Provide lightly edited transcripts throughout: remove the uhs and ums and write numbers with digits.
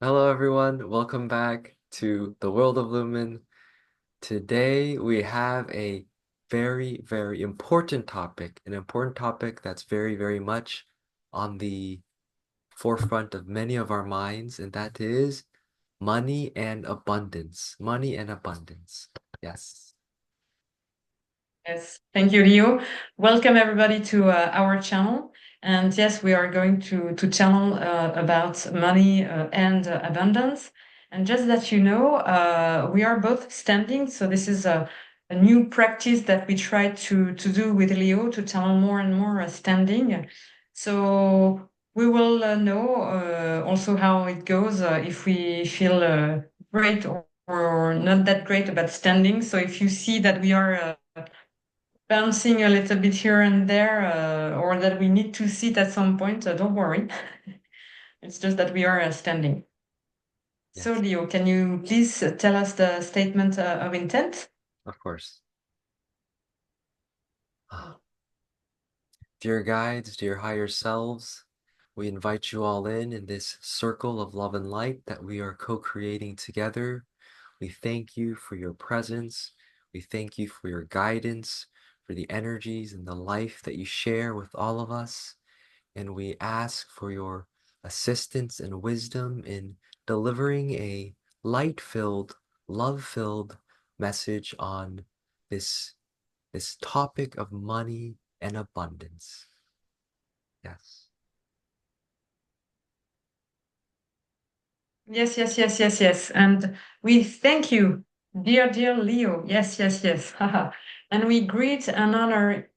Hello, everyone. Welcome back to the World of Lumen. Today, we have a very, very important topic, an important topic that's very, very much on the forefront of many of our minds, and that is money and abundance. Money and abundance. Yes, Yes, thank you, Leo. Welcome everybody to our channel. And yes, we are going to channel about money and abundance. And just that you know, we are both standing. So this is a new practice that we try to do with Leo to channel more and more standing. So we will know also how it goes if we feel great or not that great about standing. So if you see that we are bouncing a little bit here and there, or that we need to sit at some point, don't worry. It's just that we are standing. So, yes, Leo, can you please tell us the statement of intent? of course. Dear guides, dear higher selves, we invite you all in this circle of love and light that we are co-creating together. We thank you for your presence. We thank you for your guidance, for the energies and the life that you share with all of us. And we ask for your assistance and wisdom in delivering a light-filled, love-filled message on this, this topic of money and abundance. Yes. Yes, yes, yes, yes, yes. And we thank you, dear Leo. Yes, yes, yes. And we greet and honor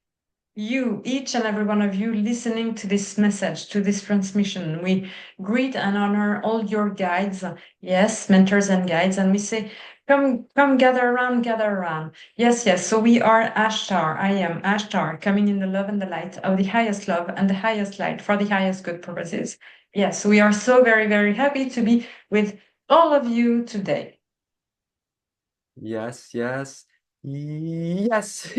you, each and every one of you listening to this message, to this transmission. We greet and honor all your guides, yes, mentors and guides, and we say, come, gather around, gather around. Yes, yes. So we are Ashtar. I am Ashtar, coming in the love and the light of the highest love and the highest light for the highest good purposes. Yes, we are so very, very happy to be with all of you today. Yes, yes, yes.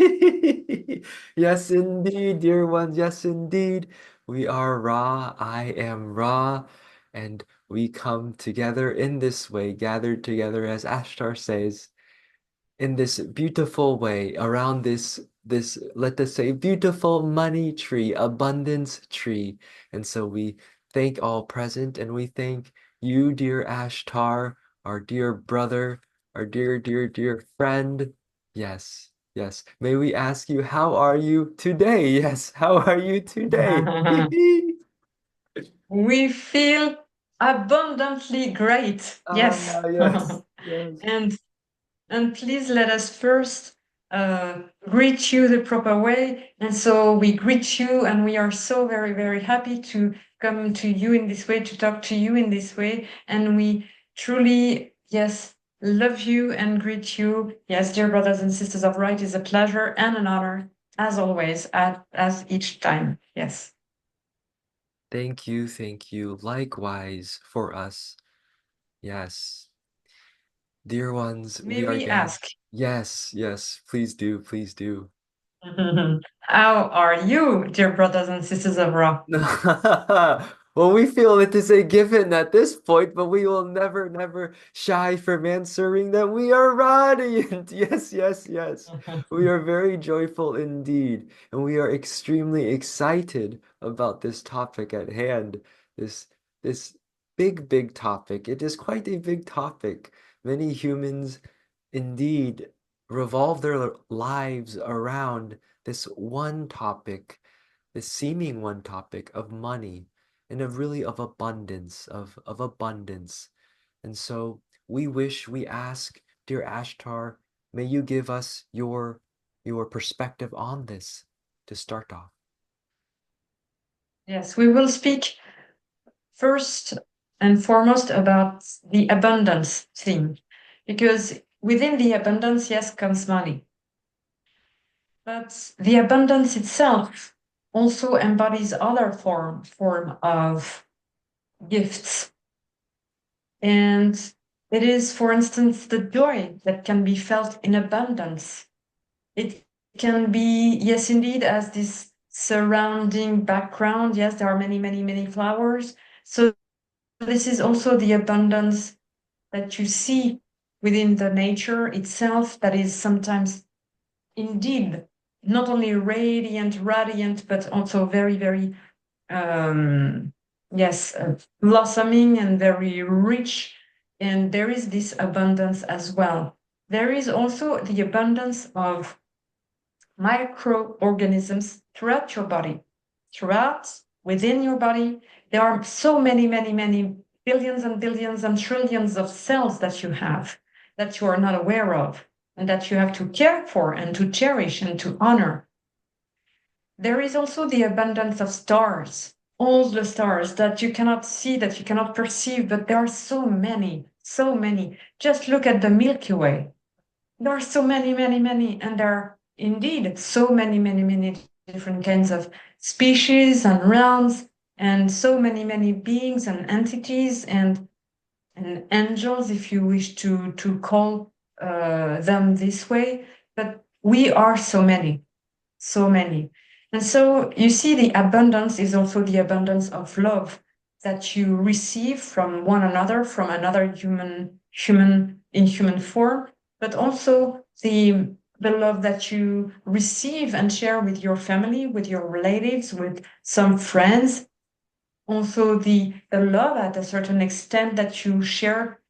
Yes, indeed, dear ones. Yes, indeed. We are Ra. I am Ra. And we come together in this way, gathered together, as Ashtar says, in this beautiful way around this let us say beautiful money tree, abundance tree. And so we thank all present, and we thank you, dear Ashtar, our dear brother, our dear friend. Yes, yes, may we ask you, how are you today? Yes, how are you today? We feel abundantly great. Yes. Yes, yes. And and please let us first greet you the proper way. And so we greet you, and we are so very, very happy to come to you in this way, to talk to you in this way. And we truly, yes, love you and greet you. Yes, dear brothers and sisters of right, is a pleasure and an honor, as always, as each time. Yes. Thank you. Likewise for us. Yes. Dear ones, May we are we gathered. ask, Yes, yes, please do, please do. how are you, dear brothers and sisters of Ra? Well, we feel it is a given at this point, but we will never shy from answering that we are radiant. Yes, yes, yes. We are very joyful indeed, and we are extremely excited about this topic at hand. This this big topic. It is quite a big topic. Many humans indeed revolve their lives around this one topic, this seeming one topic of money, and of really of abundance, of abundance. And so we ask, dear Ashtar, may you give us your perspective on this to start off. Yes, we will speak first and foremost about the abundance theme, because within the abundance, yes, comes money. But the abundance itself also embodies other form of gifts. And it is, for instance, the joy that can be felt in abundance. It can be, yes, indeed, as this surrounding background. Yes, there are many, many, many flowers. So this is also the abundance that you see within the nature itself that is sometimes indeed not only radiant, but also very, very, um, yes, blossoming and very rich. And there is this abundance as well. There is also the abundance of microorganisms throughout your body, throughout within your body. There are so many, many, many billions and billions and trillions of cells that you have that you are not aware of and that you have to care for and to cherish and to honor. There is also the abundance of stars, all the stars that you cannot see, that you cannot perceive, but there are so many, so many. Just look at the Milky Way. There are so many, many, many, and there are indeed so many, many, many different kinds of species and realms, and so many, many beings and entities and angels, if you wish to call them this way. But we are so many, so many. And so you see, the abundance is also the abundance of love that you receive from one another, from another human in human form, but also the love that you receive and share with your family, with your relatives, with some friends. Also the love at a certain extent that you share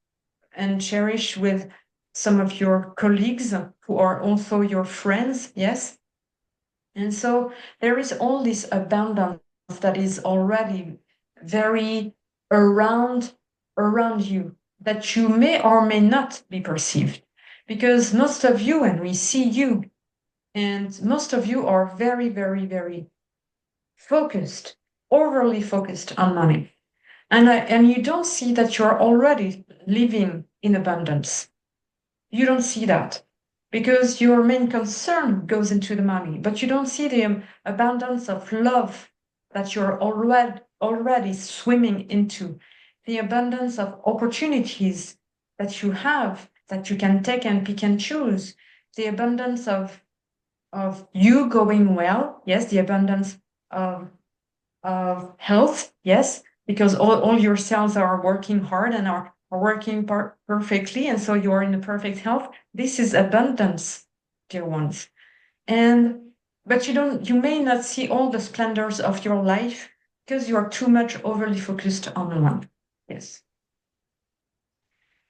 and cherish with some of your colleagues who are also your friends, yes. And so there is all this abundance that is already very around around you that you may or may not be perceived. Because most of you, and we see you, and most of you are very, very, very focused, overly focused on money. And you don't see that you're already living in abundance. You don't see that because your main concern goes into the money, but you don't see the abundance of love that you're already swimming into, the abundance of opportunities that you have that you can take and pick and choose, the abundance of you going well, yes, the abundance of health, yes, because all your cells are working hard and are working perfectly, and so you are in a perfect health. This is abundance, dear ones. And but you may not see all the splendors of your life because you are too much overly focused on one. Yes.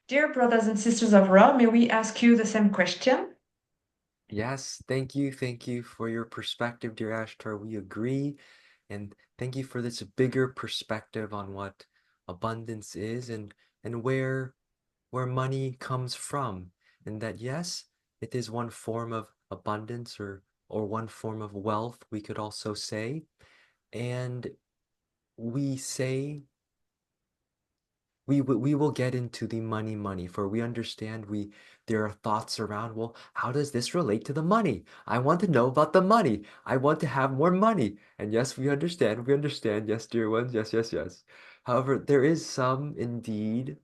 Dear brothers and sisters of Ra, may we ask you the same question? Yes, thank you for your perspective, dear Ashtar. We agree, and thank you for this bigger perspective on what abundance is and where money comes from, and that yes, it is one form of abundance or one form of wealth, we could also say, and we say we will get into the money, for we understand there are thoughts around, well, how does this relate to the money? I want to know about the money. I want to have more money. And yes, we understand, yes, dear ones, yes, yes, yes. However, there is some indeed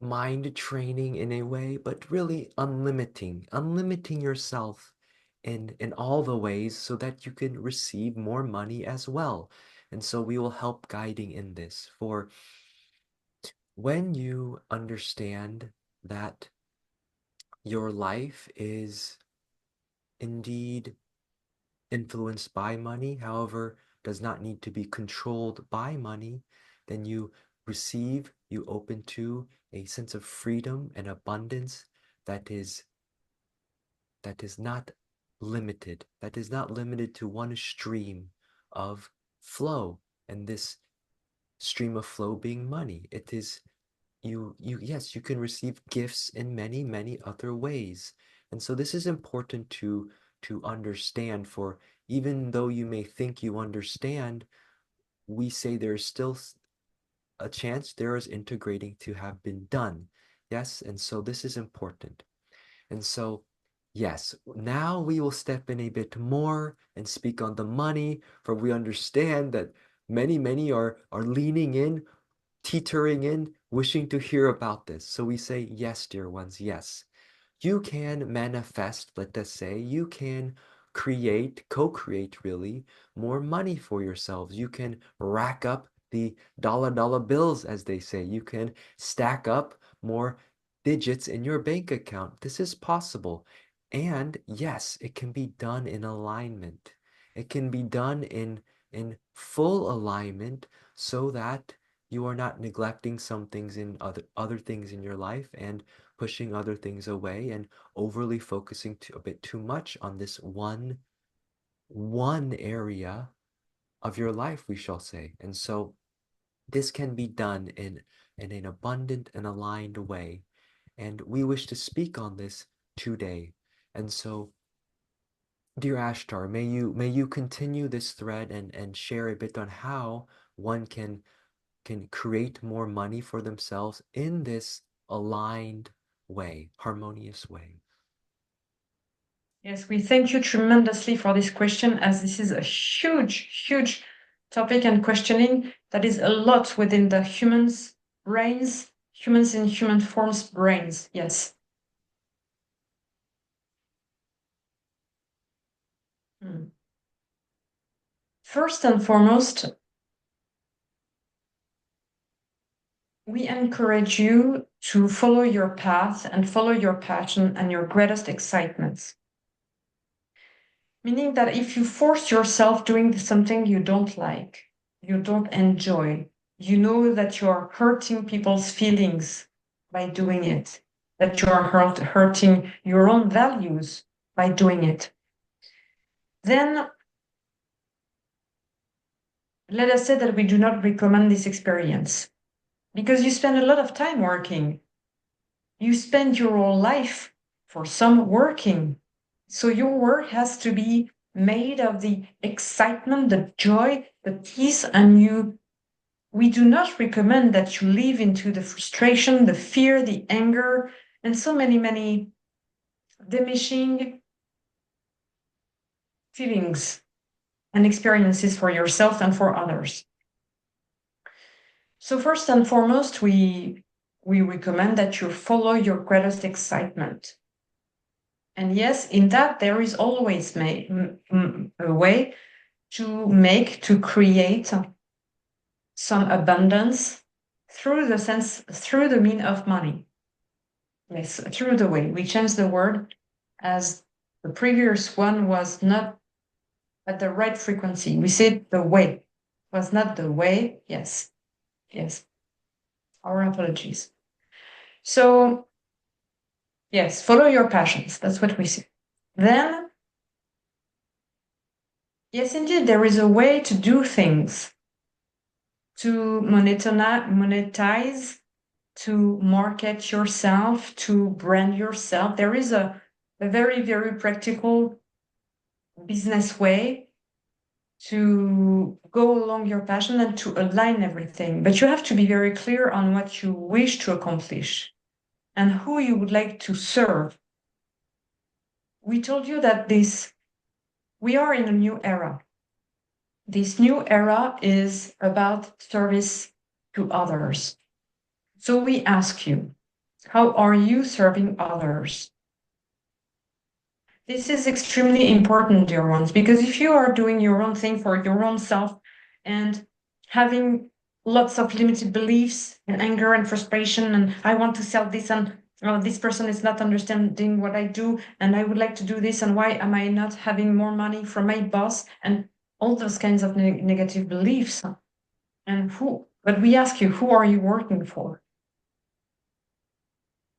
mind training in a way, but really unlimiting yourself in all the ways so that you can receive more money as well. And so we will help guiding in this. For when you understand that your life is indeed influenced by money, however, does not need to be controlled by money, then you open to a sense of freedom and abundance that is not that is not limited to one stream of flow, and this stream of flow being money. It is yes, you can receive gifts in many other ways. And so this is important to understand, for even though you may think you understand, we say there's still a chance there is integrating to have been done. Yes, and so this is important. And so, yes, now we will step in a bit more and speak on the money, for we understand that many are leaning in, teetering in, wishing to hear about this. So we say, yes, dear ones, yes. You can manifest, let us say, you can create, co-create really, more money for yourselves. You can rack up the dollar bills, as they say. You can stack up more digits in your bank account. This is possible. And yes, it can be done in alignment. It can be done in full alignment so that you are not neglecting some things in other things in your life and pushing other things away and overly focusing a bit too much on this one area of your life, we shall say. And so this can be done in an abundant and aligned way. And we wish to speak on this today. And so, dear Ashtar, may you continue this thread and share a bit on how one can create more money for themselves in this aligned way, harmonious way. Yes, we thank you tremendously for this question, as this is a huge, huge topic and questioning that is a lot within the humans' brains, humans in human forms brains. Yes. Hmm. First and foremost, we encourage you to follow your path and follow your passion and your greatest excitements. Meaning that if you force yourself doing something you don't like, you don't enjoy, you know that you are hurting people's feelings by doing it, that you are hurting your own values by doing it, then let us say that we do not recommend this experience because you spend a lot of time working. You spend your whole life for some working. So your work has to be made of the excitement, the joy, the peace, and we do not recommend that you live into the frustration, the fear, the anger, and so many diminishing feelings and experiences for yourself and for others. So first and foremost, we recommend that you follow your greatest excitement. And yes, in that there is always a way to create some abundance through the mean of money. Yes, through the way. We changed the word as the previous one was not at the right frequency. We said the way was not the way. Yes, yes. Our apologies. So yes, follow your passions. That's what we say. Then, yes, indeed, there is a way to do things, to monetize, to market yourself, to brand yourself. There is a very, very practical business way to go along your passion and to align everything. But you have to be very clear on what you wish to accomplish and who you would like to serve. We told you that we are in a new era. This new era is about service to others. So we ask you, how are you serving others? This is extremely important, dear ones, because if you are doing your own thing for your own self and having lots of limited beliefs and anger and frustration, and I want to sell this, and this person is not understanding what I do, and I would like to do this, and why am I not having more money from my boss, and all those kinds of negative beliefs. But we ask you, who are you working for?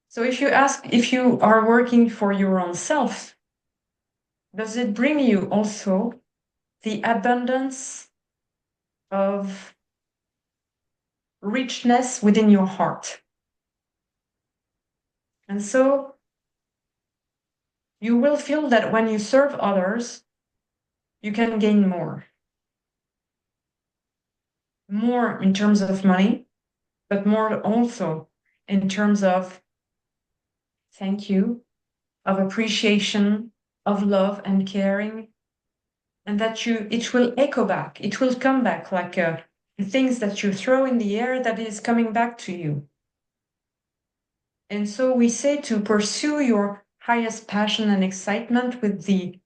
So if you are working for your own self, does it bring you also the abundance of richness within your heart? And so you will feel that when you serve others, you can gain more. More in terms of money, but more also in terms of thank you, of appreciation, of love and caring, and that it will echo back. It will come back like things that you throw in the air that is coming back to you. And so we say to pursue your highest passion and excitement with the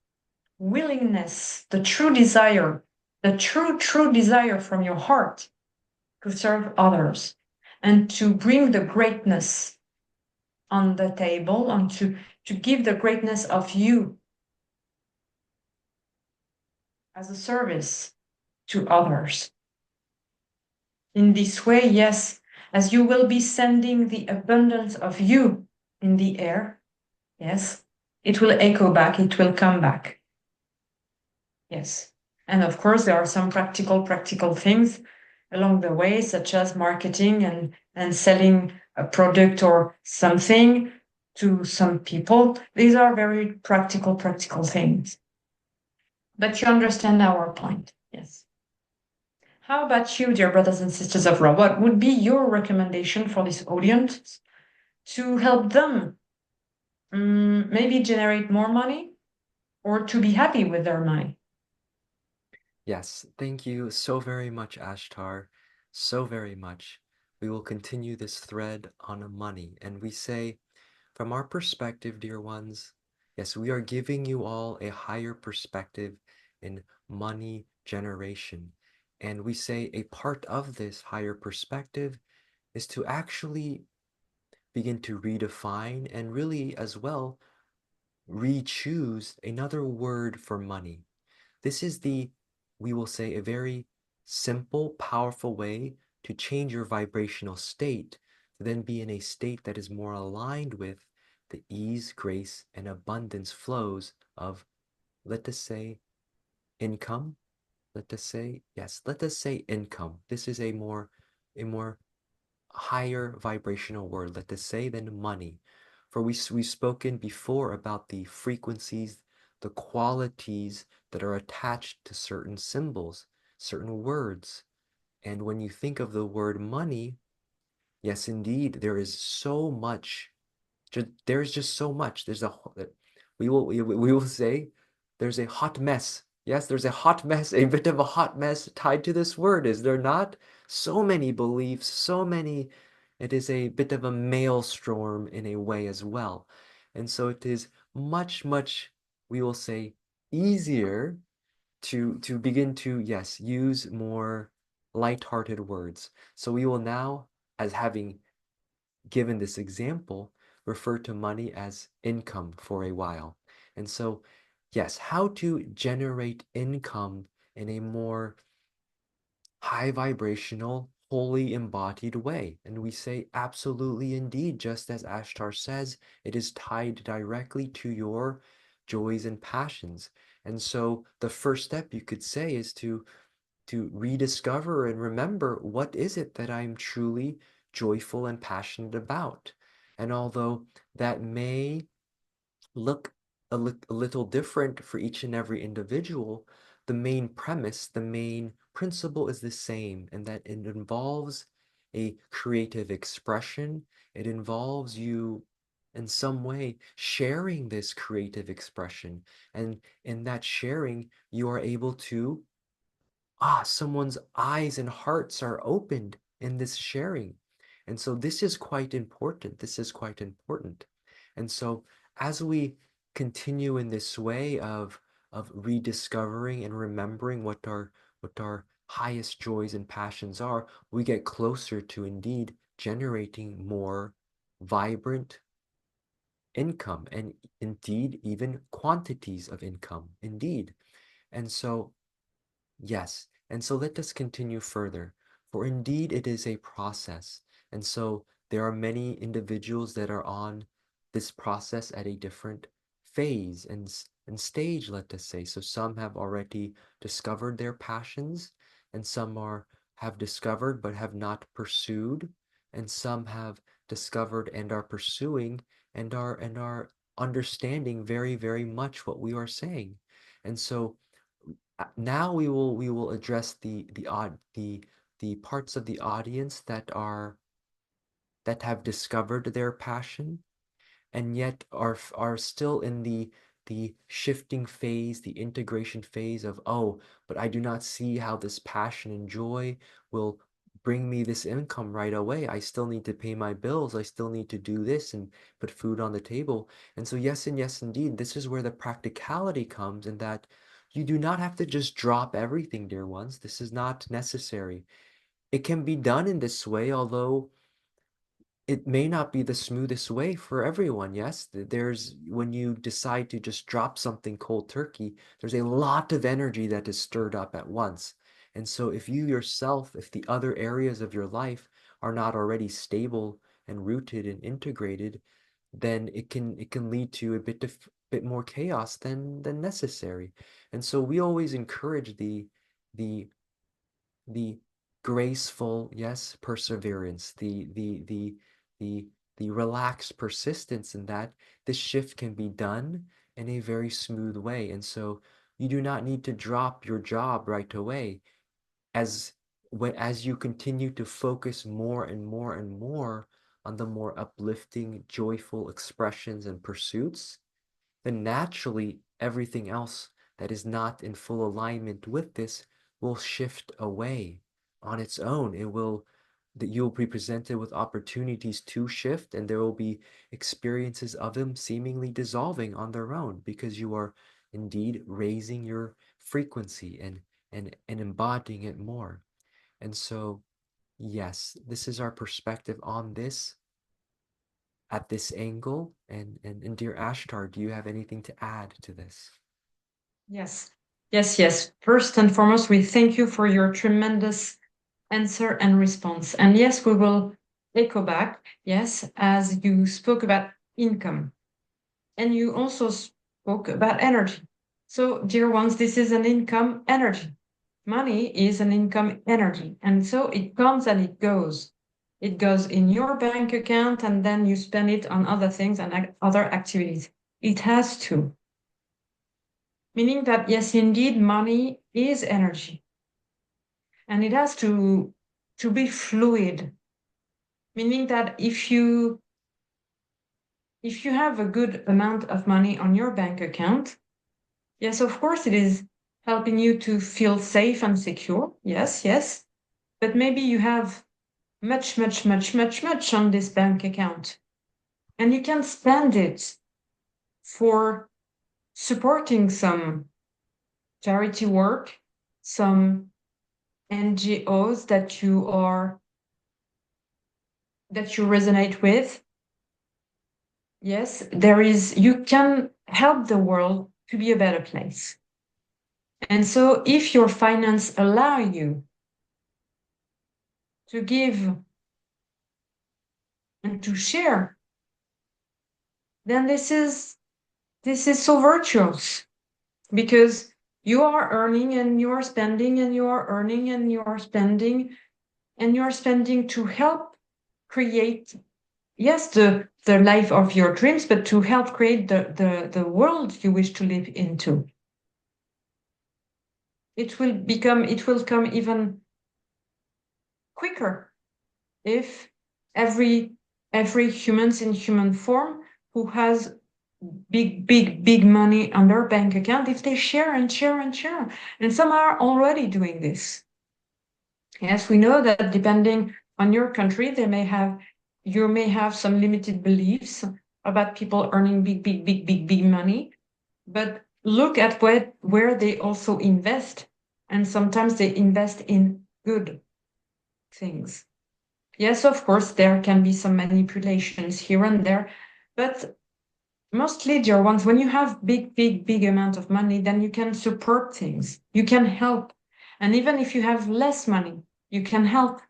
willingness, the true desire from your heart to serve others, and to bring the greatness on the table, and to give the greatness of you as a service to others. In this way, yes, as you will be sending the abundance of you in the air, yes, it will echo back, it will come back. Yes. And of course, there are some practical things along the way, such as marketing and selling a product or something to some people. These are very practical things. But you understand our point. Yes. How about you, dear brothers and sisters of Ra? What would be your recommendation for this audience to help them maybe generate more money or to be happy with their money? Yes, thank you so very much, Ashtar. So very much. We will continue this thread on money. And we say, from our perspective, dear ones, yes, we are giving you all a higher perspective in money generation. And we say a part of this higher perspective is to actually begin to redefine and really as well re-choose another word for money. This is we will say, a very simple, powerful way to change your vibrational state to then be in a state that is more aligned with the ease, grace, and abundance flows of, let us say, income. Let us say, yes, let us say income. This is a more higher vibrational word, let us say, than money. For we've spoken before about the frequencies, the qualities that are attached to certain symbols, certain words. And when you think of the word money, yes, indeed, there is so much. There's just so much. We will say there's a hot mess. Yes, there's a hot mess, a bit of a hot mess tied to this word, is there not? So many beliefs, so many. It is a bit of a maelstrom in a way as well. And so it is much, we will say, easier to begin to, yes, use more light-hearted words. So we will now, as having given this example, refer to money as income for a while. And so, yes, how to generate income in a more high vibrational, wholly embodied way. And we say, absolutely indeed, just as Ashtar says, it is tied directly to your joys and passions. And so the first step you could say is to rediscover and remember, what is it that I'm truly joyful and passionate about? And although that may look a little different for each and every individual, the main premise, the main principle is the same, and that it involves a creative expression. It involves you in some way sharing this creative expression. And in that sharing, you are able to someone's eyes and hearts are opened in this sharing. And so this is quite important. This is quite important. And so as we continue in this way of rediscovering and remembering what our highest joys and passions are, we get closer to indeed generating more vibrant income and indeed even quantities of income, indeed. And so yes, and so let us continue further, for indeed it is a process. And so there are many individuals that are on this process at a different phase and stage, let us say. So some have already discovered their passions, and some have discovered but have not pursued, and some have discovered and are pursuing and are understanding very much what we are saying. And so now we will address the parts of the audience that have discovered their passion and yet are still in the shifting phase, the integration phase of, oh, but I do not see how this passion and joy will bring me this income right away. I still need to pay my bills. I still need to do this and put food on the table. And so yes, and yes, indeed, this is where the practicality comes, in that you do not have to just drop everything, dear ones. This is not necessary. it can be done in this way, although it may not be the smoothest way for everyone. Yes, there's when you decide to just drop something cold turkey, there's a lot of energy that is stirred up at once. And so if you yourself, if the other areas of your life are not already stable and rooted and integrated, then it can lead to a bit more chaos than necessary. And so we always encourage the the graceful, yes, perseverance, the the relaxed persistence in that this shift can be done in a very smooth way. And so you do not need to drop your job right away as as you continue to focus more and more and more on the more uplifting, joyful expressions and pursuits, then naturally everything else that is not in full alignment with this will shift away on its own. It will that you'll be presented with opportunities to shift, and there will be experiences of them seemingly dissolving on their own because you are indeed raising your frequency and embodying it more. And so, yes, this is our perspective on this at this angle. And dear Ashtar, do you have anything to add to this? Yes. Yes, yes. First and foremost, we thank you for your tremendous answer and response. And yes, we will echo back, yes, as you spoke about income and you also spoke about energy. So, dear ones, this is an income energy. Money is an income energy. And so it comes and it goes. It goes in your bank account and then you spend it on other things and other activities. It has to. Meaning that, yes, indeed, money is energy. And it has to be fluid. Meaning that if you have a good amount of money on your bank account, yes, of course, it is helping you to feel safe and secure. Yes, yes. But maybe you have much, much, much, much, much on this bank account. And you can spend it for supporting some charity work, some NGOs that you resonate with. Yes, you can help the world to be a better place. And so if your finance allow you to give and to share, then this is so virtuous because you are earning and you are spending and you are earning and you are spending and you are spending to help create, yes, the life of your dreams, but to help create the world you wish to live into. It will come even quicker if every humans in human form who has big money on their bank account, if they share and share and share, and some are already doing this. Yes, we know that depending on your country, you may have some limited beliefs about people earning big money, but look at where they also invest, and sometimes they invest in good things. Yes, of course, there can be some manipulations here and there, but mostly, dear ones, when you have big amount of money, then you can support things. You can help. And even if you have less money, you can help.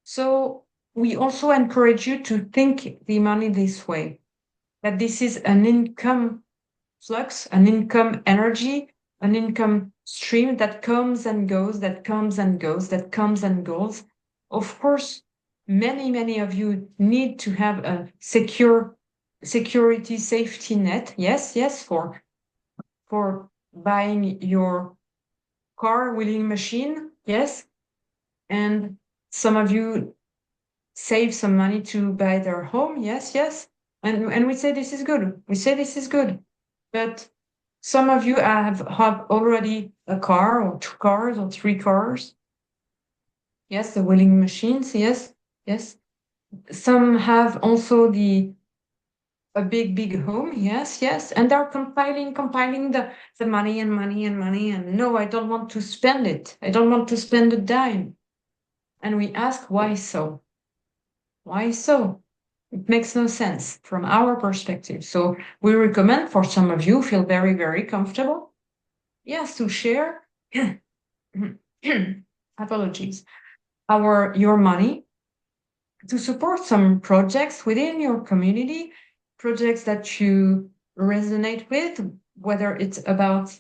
So we also encourage you to think the money this way, that this is an income flux, an income energy, an income stream that comes and goes, that comes and goes, that comes and goes. Of course, many of you need to have a security safety net. Yes, yes, for buying your car wheeling machine. Yes. And some of you save some money to buy their home. Yes, yes. And we say this is good. We say this is good. But some of you have already a car or two cars or three cars. Yes, the wheeling machines. Yes, yes. Some have also a big home. Yes, yes. And they're compiling the money and money and money. And no, I don't want to spend it. I don't want to spend a dime. and we ask why so? Why so? It makes no sense from our perspective. So we recommend for some of you feel very, very comfortable, yes, to share apologies, your money to support some projects within your community, projects that you resonate with, whether it's about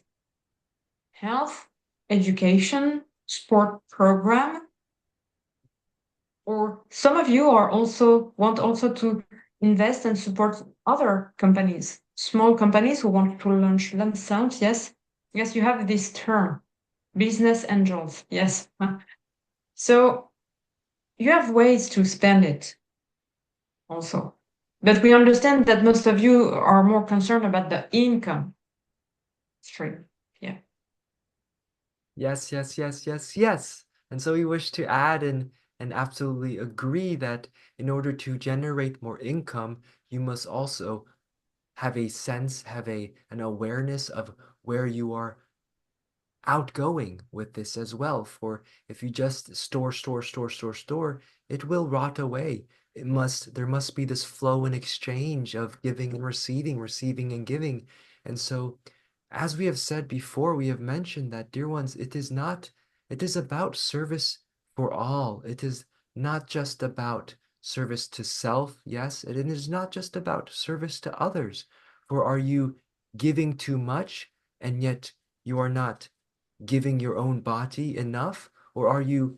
health, education, sport program, or some of you are also want also to invest and support other companies, small companies who want to launch lump sums. Yes, yes, you have this term, business angels. Yes. So you have ways to spend it also. But we understand that most of you are more concerned about the income stream. Yeah. Yes, yes, yes, yes, yes. And so we wish to add and absolutely agree that in order to generate more income, you must also have a sense, have an awareness of where you are outgoing with this as well. For if you just store, it will rot away. There must be this flow and exchange of giving and receiving, receiving and giving. And so, as we have said before, we have mentioned that, dear ones, it is about service for all. It is not just about service to self, yes, it is not just about service to others. For are you giving too much and yet you are not giving your own body enough, or are you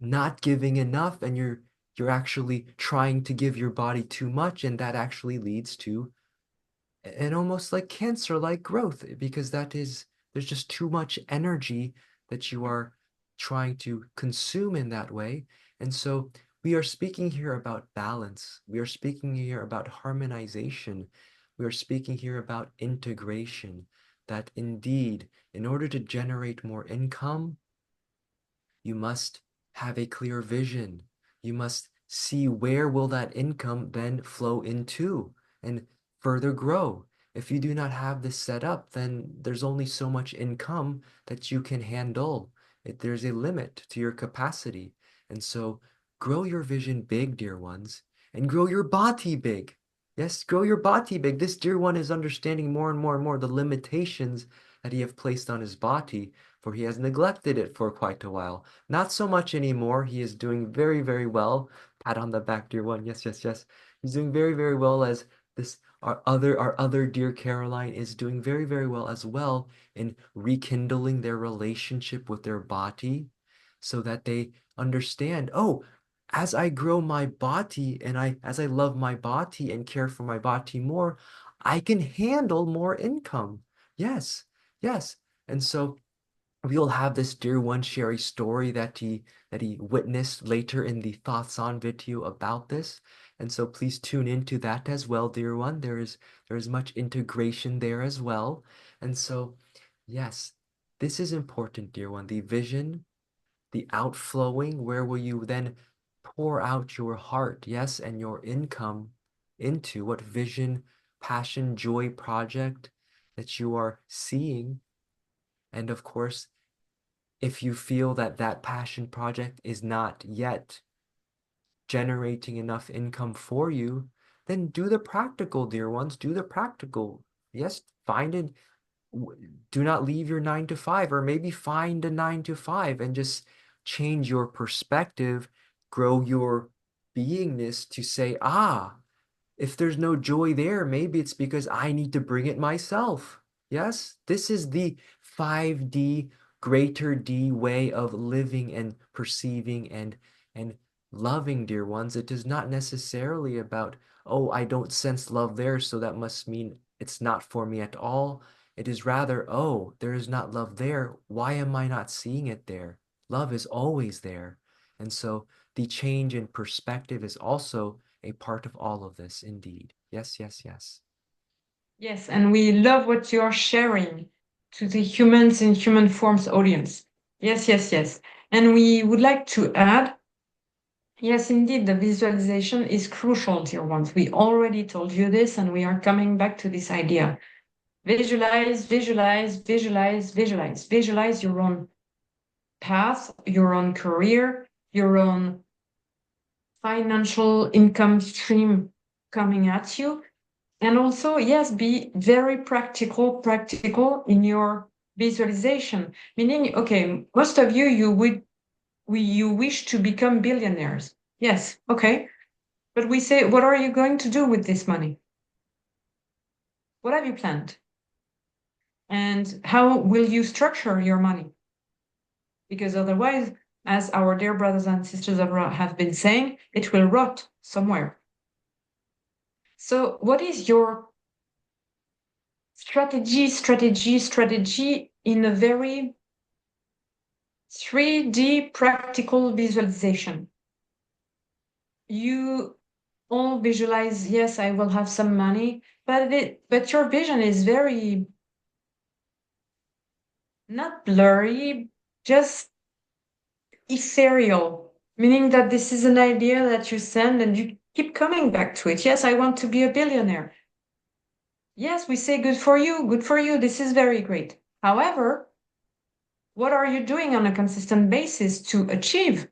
not giving enough and you're actually trying to give your body too much, and that actually leads to an almost like cancer like growth, because there's just too much energy that you are trying to consume in that way. And so we are speaking here about balance. We are speaking here about harmonization. We are speaking here about integration, that indeed, in order to generate more income, you must have a clear vision. You must see where will that income then flow into and further grow. If you do not have this set up, then there's only so much income that you can handle. There's a limit to your capacity. And so grow your vision big, dear ones, and grow your body big. Yes, grow your body big. This dear one is understanding more and more and more the limitations that he have placed on his body, for he has neglected it for quite a while. Not so much anymore. He is doing very, very well. Pat on the back, dear one. Yes, yes, yes. He's doing very, very well, as this our other dear Caroline is doing very, very well as well in rekindling their relationship with their body, so that they understand, oh, as I grow my body and as I love my body and care for my body more, I can handle more income. Yes, yes. And so we'll have this dear one share a story that he witnessed later in the thoughts on video about this. And so please tune into that as well, dear one. There is much integration there as well. And so yes, this is important, dear one. The vision, the outflowing, where will you then pour out your heart, yes, and your income into what vision, passion, joy project that you are seeing. And of course, if you feel that that passion project is not yet generating enough income for you, then do the practical, dear ones. Do the practical. Yes, find it. Do not leave your 9 to 5, or maybe find a 9 to 5 and just change your perspective, grow your beingness to say, ah, if there's no joy there, maybe it's because I need to bring it myself. Yes, this is the 5D, greater D way of living and perceiving and loving, dear ones. It is not necessarily about, oh, I don't sense love there, so that must mean it's not for me at all. It is rather, oh, there is not love there. Why am I not seeing it there? Love is always there. And so the change in perspective is also a part of all of this, indeed. Yes, yes, yes. Yes, and we love what you're sharing to the humans in human forms audience. Yes, yes, yes. And we would like to add, yes, indeed, the visualization is crucial, dear ones. We already told you this, and we are coming back to this idea. Visualize, visualize, visualize, visualize. Visualize your own path, your own career, your own financial income stream coming at you. And also, yes, be very practical in your visualization. Meaning, okay, most of you, you wish to become billionaires. Yes, okay. But we say, what are you going to do with this money? What have you planned? And how will you structure your money? Because otherwise, as our dear brothers and sisters of Ra have been saying, it will rot somewhere. So, what is your strategy in a very 3D practical visualization? You all visualize, yes, I will have some money, but your vision is very not blurry, just ethereal, meaning that this is an idea that you send and you keep coming back to it. Yes, I want to be a billionaire. Yes, we say good for you, this is very great. However, what are you doing on a consistent basis to achieve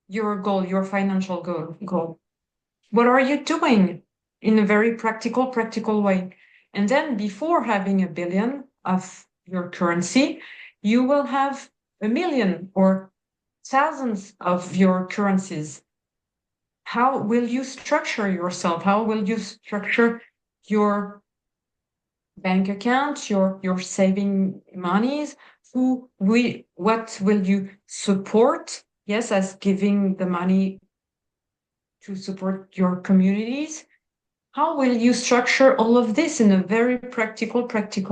your goal, your financial goal? What are you doing in a very practical way? And then before having a billion of your currency, you will have a million or thousands of your currencies. How will you structure yourself? How will you structure your bank account, your saving monies? What will you support? Yes, as giving the money to support your communities. How will you structure all of this in a very practical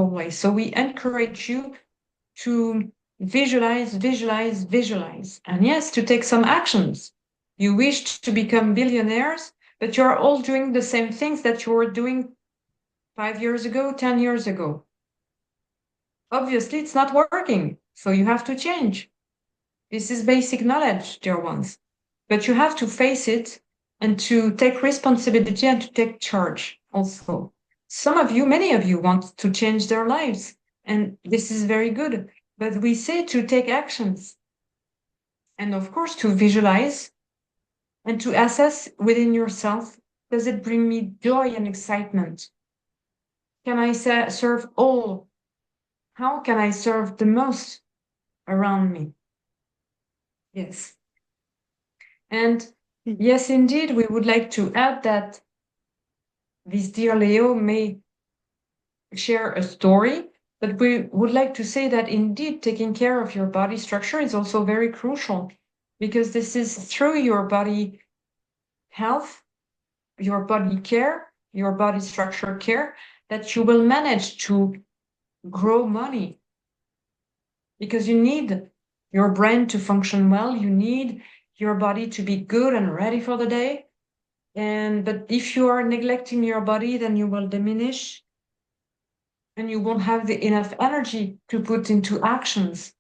way? So we encourage you to visualize, and yes, to take some actions. You wish to become billionaires, but you're all doing the same things that you were doing 5 years ago, 10 years ago. Obviously, it's not working, so you have to change. This is basic knowledge, dear ones. But you have to face it and to take responsibility and to take charge also. Some of you, many of you want to change their lives, and this is very good. But we say to take actions and, of course, to visualize and to assess within yourself, does it bring me joy and excitement? Can I serve all? How can I serve the most around me? Yes. And yes, indeed, we would like to add that this dear Leo may share a story, but we would like to say that indeed taking care of your body structure is also very crucial because this is through your body health, your body care, your body structure care that you will manage to grow money because you need your brain to function well, you need your body to be good and ready for the day. But if you are neglecting your body, then you will diminish and you won't have the enough energy to put into actions.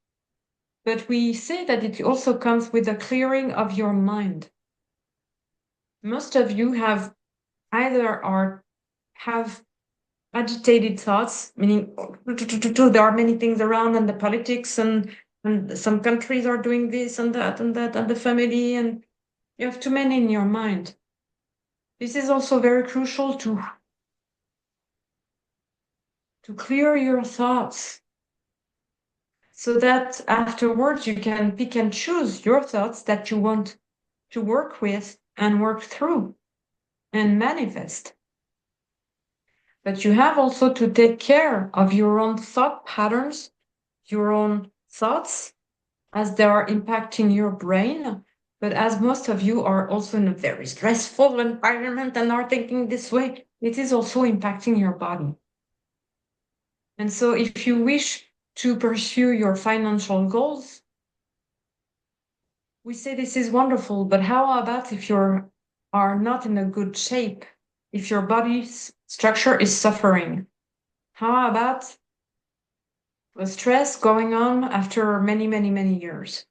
But we say that it also comes with a clearing of your mind. Most of you have have agitated thoughts, meaning there are many things around and the politics and some countries are doing this and that and that and the family and you have too many in your mind. This is also very crucial to clear your thoughts so that afterwards you can pick and choose your thoughts that you want to work with and work through and manifest. But you have also to take care of your own thought patterns, your own thoughts, as they are impacting your brain. But as most of you are also in a very stressful environment and are thinking this way, it is also impacting your body. And so if you wish to pursue your financial goals, we say this is wonderful, but how about if you are not in a good shape, if your body's structure is suffering? How about the stress going on after many years?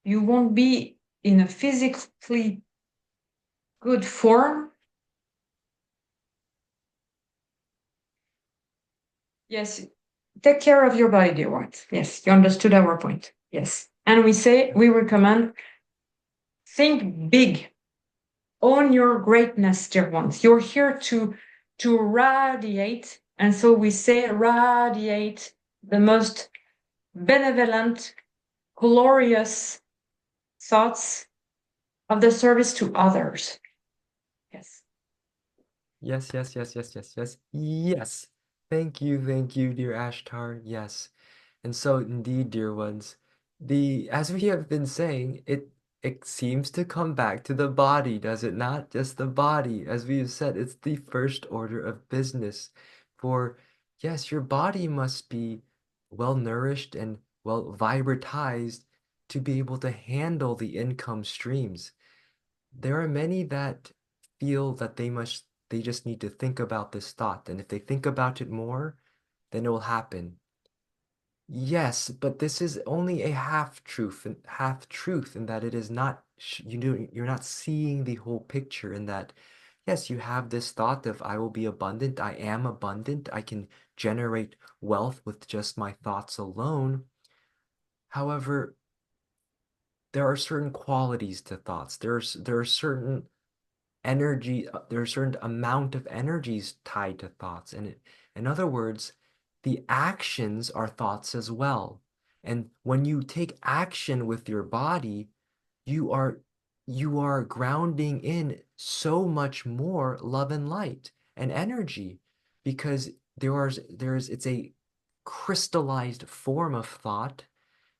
You won't be in a physically good form. Yes, take care of your body, dear ones. Yes, you understood our point. Yes. And we recommend, think big, own your greatness, dear ones. You're here to radiate. And so we say radiate the most benevolent, glorious thoughts of the service to others. Yes. Yes, yes, yes, yes, yes, yes, yes. Thank you, dear Ashtar. Yes. And so indeed, dear ones, the as we have been saying, it seems to come back to the body, does it not? Just the body. As we have said, it's the first order of business. For yes, your body must be well nourished and well vibratized to be able to handle the income streams. There are many that feel that they just need to think about this thought, and if they think about it more, then it will happen. Yes, but this is only a half truth in that it is not you're not seeing the whole picture in that yes, you have this thought of I will be abundant, I am abundant, I can generate wealth with just my thoughts alone. However, there are certain qualities to thoughts. There are certain there's a certain amount of energies tied to thoughts. And in other words, the actions are thoughts as well. And when you take action with your body, you are you are grounding in so much more love and light and energy because there's it's a crystallized form of thought,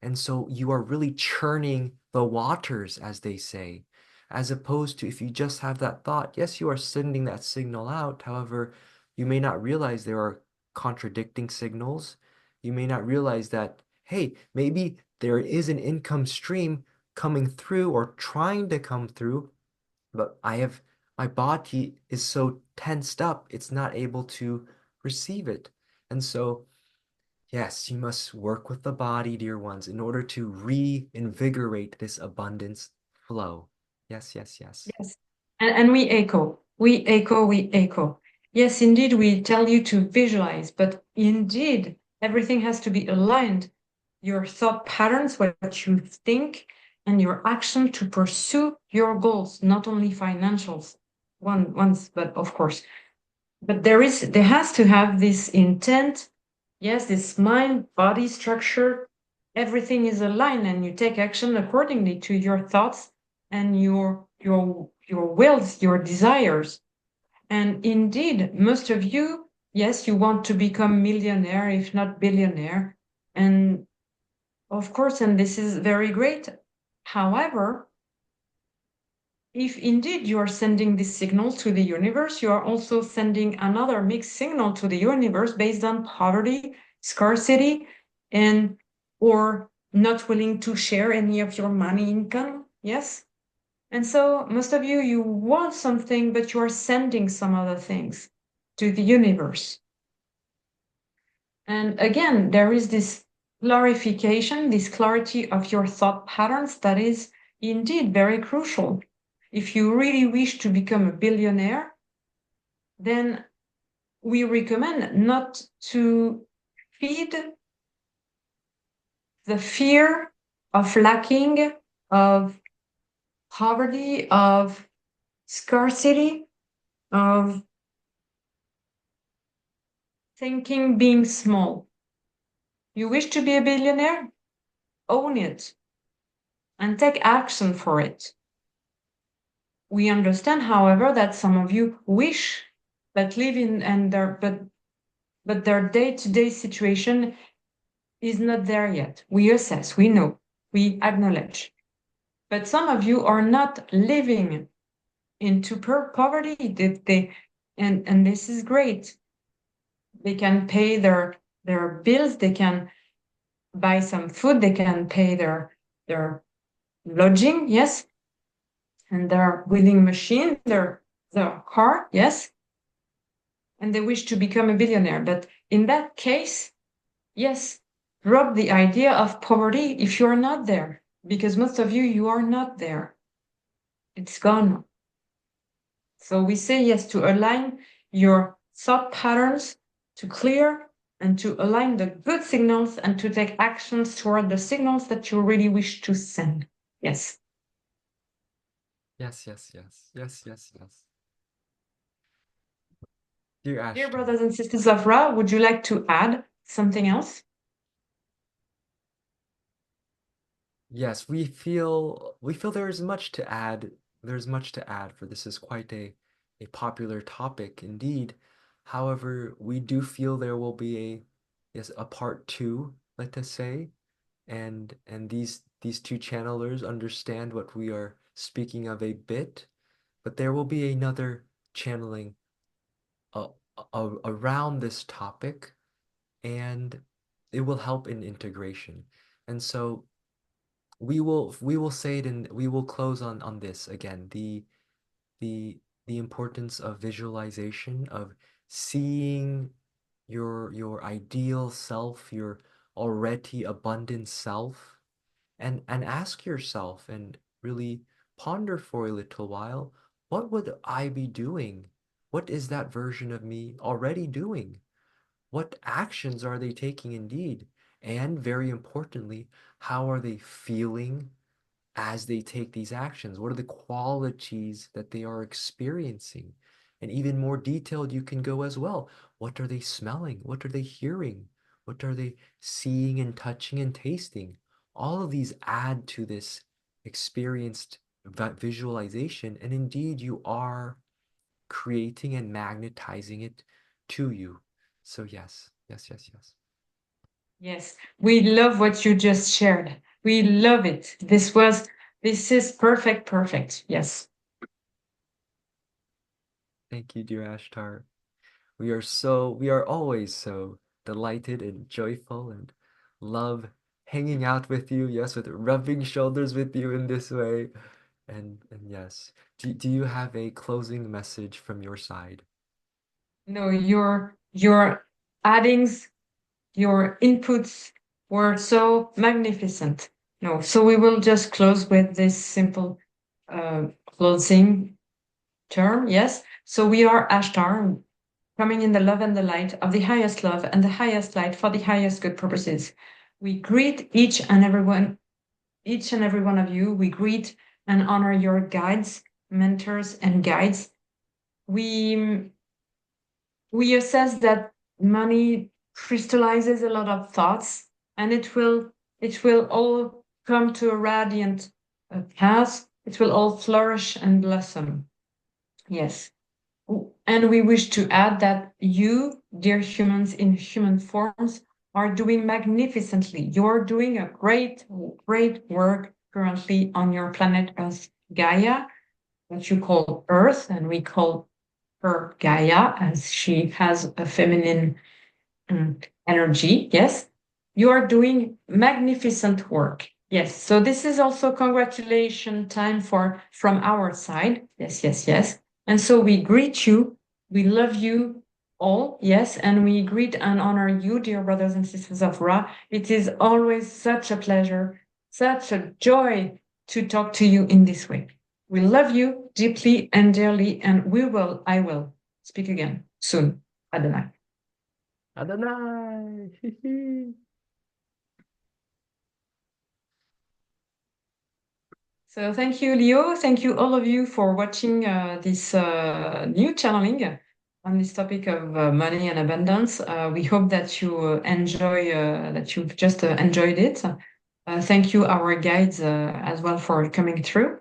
and so you are really churning the waters, as they say, as opposed to if you just have that thought, yes, you are sending that signal out. However, you may not realize there are contradicting signals. You may not realize that, hey, maybe there is an income stream coming through or trying to come through, but my body is so tensed up, it's not able to receive it. And so yes, you must work with the body, dear ones, in order to reinvigorate this abundance flow. Yes, yes, yes. Yes. And we echo. Yes, indeed, we tell you to visualize, but indeed, everything has to be aligned. Your thought patterns, what you think, and your action to pursue your goals, not only financials, once, but of course. But there has to have this intent, yes, this mind, body structure, everything is aligned, and you take action accordingly to your thoughts and your wills, your desires. And indeed, most of you, yes, you want to become millionaire, if not billionaire. And of course, and this is very great. However, if indeed you are sending this signal to the universe, you are also sending another mixed signal to the universe based on poverty, scarcity, and or not willing to share any of your money income. Yes. And so most of you, you want something, but you are sending some other things to the universe. And again, there is this clarification, this clarity of your thought patterns that is indeed very crucial. If you really wish to become a billionaire, then we recommend not to feed the fear of lacking, of poverty, of scarcity, of thinking being small. You wish to be a billionaire? Own it and take action for it. We understand, however, that some of you wish but live in and their but their day-to-day situation is not there yet. We assess, we know, we acknowledge. But some of you are not living into poverty. And this is great. They can pay their bills, they can buy some food, they can pay their lodging, yes, and their wheeling machine, their car, yes, and they wish to become a billionaire. But in that case, yes, drop the idea of poverty if you're not there, because most of you, you are not there. It's gone. So we say yes to align your thought patterns, to clear and to align the good signals and to take actions toward the signals that you really wish to send. Yes. Yes, yes, yes, yes, yes, yes. Dear Dear Ashtar, brothers and sisters of Ra, would you like to add something else? yes, we feel there is much to add. There's much to add, for this is quite a popular topic indeed. However, we do feel there will be a part two, let us say, and these two channelers understand what we are speaking of a bit, but there will be another channeling uh, around this topic, and it will help in integration. And so we will say it, and we will close on this again, the the importance of visualization, of seeing your ideal self, your already abundant self, and ask yourself and really ponder for a little while, what would I be doing? What is that version of me already doing? What actions are they taking indeed? And very importantly, how are they feeling as they take these actions? What are the qualities that they are experiencing? And even more detailed, you can go as well. What are they smelling? What are they hearing? What are they seeing and touching and tasting? All of these add to this experienced visualization, and indeed, you are creating and magnetizing it to you. So, yes, yes, yes, yes. Yes, we love what you just shared. We love it. This is perfect, perfect. Yes. Thank you, dear Ashtar. We are always so delighted and joyful and love hanging out with you, yes, with rubbing shoulders with you in this way. And yes. Do you have a closing message from your side? No, your addings, your inputs were so magnificent. No, so we will just close with this simple closing term. Yes. So we are Ashtar, coming in the love and the light of the highest love and the highest light for the highest good purposes. We greet each and every one of you. We greet and honor your guides, mentors, and guides. We we assess that money crystallizes a lot of thoughts, and it will all come to a radiant path. It will all flourish and blossom. Yes. And we wish to add that you, dear humans in human forms, are doing magnificently. You're doing a great, great work currently on your planet Earth, Gaia, what you call Earth, and we call her Gaia as she has a feminine energy. Yes, you are doing magnificent work. Yes, so this is also congratulation time for from our side. Yes, yes, yes. And so we greet you. We love you all. Yes, and we greet and honor you, dear brothers and sisters of Ra. It is always such a pleasure, such a joy to talk to you in this way. We love you deeply and dearly, and I will speak again soon. Adonai. Adonai! So thank you, Leo. Thank you, all of you, for watching this new channeling on this topic of money and abundance. We hope that you that you've just enjoyed it. Thank you, our guides, as well for coming through.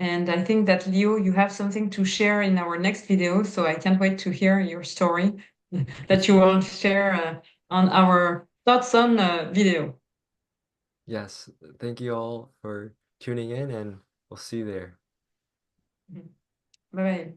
And I think that, Leo, you have something to share in our next video. So I can't wait to hear your story that you will share on our thoughts on video. Yes, thank you all for tuning in, and we'll see you there. Bye bye.